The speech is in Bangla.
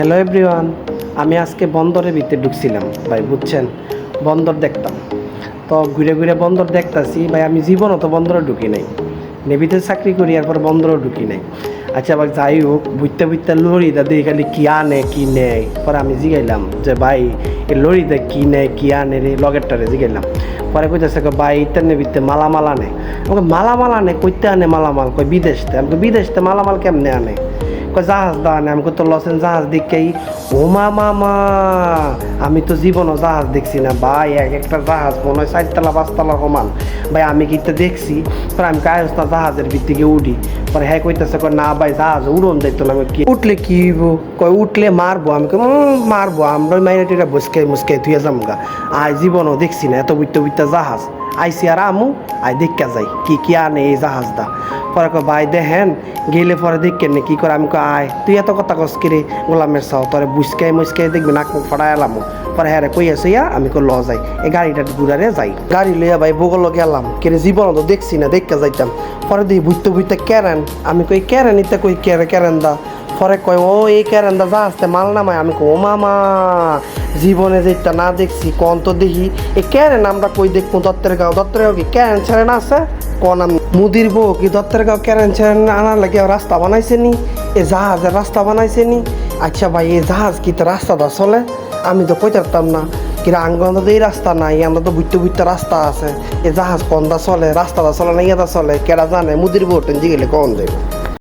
হ্যালো এভরিওয়ান, আমি আজকে বন্দরের ভিতরে ঢুকছিলাম ভাই, বুঝছেন? বন্দর দেখতাম তো ঘুরে ঘুরে বন্দর দেখতাছি ভাই। আমি জীবনও তো বন্দরে ঢুকি নাই, নেভিতে চাকরি করি, এরপর বন্দরও ঢুকি নাই। আচ্ছা ভাই, যাই হোক, বুঝতে বুঝতে লরিদা দিয়ে খালি কি আনে কি নেয়। পরে আমি জিগাইলাম যে ভাই, এই লরিদা কি নেয় কি আনে রে, লগেরটারে জিগাইলাম। পরে কইতেছে ভাই ইত্যার নেবিতে মালামাল আনে। আমাকে মালামাল আনে, কইতে আনে মালামাল? কই বিদেশতে। আমাকে বিদেশতে মালামাল কেমনে আনে? কই জাহাজ দা আনে। আমি তো লসেন জাহাজ দেখেই ওমা মামা, আমি তো জীবনও জাহাজ দেখছি না ভাই। এক একটা জাহাজ মনে হয় 4 তলা 5 তলা সমান ভাই। আমি কিন্তু দেখছি। পরে আমি কায়স্তা জাহাজের ভিত্তিকে উঠি। পরে হ্যাঁ কইতেছে না ভাই জাহাজ উড়ন যাইতো না। আমি কি উঠলে কি হইব? কয় উঠলে মারবো। আমি মারবো, আমরা মাইনাটিরা বসকে মুসকে ধুয়ে যামগা। আয় জীবনও দেখছি না এত বুঝতে বুঝতে জাহাজ। আইসি আর আমু আই দেখা যাই কি কি আনে এই জাহাজটা। পরে কয় ভাই দেখেন গেলে পরে দেখেন কি করে। আমি কয় আয়, তুই এত কথা কস কিরে গোলামের চাও, তোরে বুসকাই মুসকাই দেখবি নাক মুখ ফাটাই এলাম। পরে হ্যাঁ রে কই আছো ইয়া? আমি কই ল যাই, এই গাড়িটা ঘুরারে যাই। গাড়ি লইয়া ভাই বগল গেলাম, কিরে জীবন তো দেখছি না, দেখা যাইতাম। পরে দিই বুঝতে বুঝতে ক্যারেন। আমি কই ক্যারেন ইতে কই ক্যারেন দা। পরে কয় ও এই ক্যারেন দা জাহাজতে মাল নামায়। আমি কই ও মামা, জীবনে যেটা না দেখছি কোন তো দেখি। এই ক্যারেন আমরা কই দেখবো? দত্তের গাঁও কি ক্যারেন ছেড়ে না আছে? কোন মুদির বউ কি দত্তের গাঁও ক্যারেন ছেড়ে আনার লাগে রাস্তা বানাইছে নি? এ জাহাজের রাস্তা বানাইছে নি? আচ্ছা ভাই, এই জাহাজ কি তো রাস্তাটা চলে? আমি তো কই পারতাম না। কিরা আঙ্গল তো এই রাস্তা নাই, আমরা তো বুঝতে বুঝতে রাস্তা আছে। এই জাহাজ কোনটা চলে? রাস্তাটা চলে না ইয়েটা চলে? কেডা জানে? মুদির বউ টেন জিগেলে কন যাবে।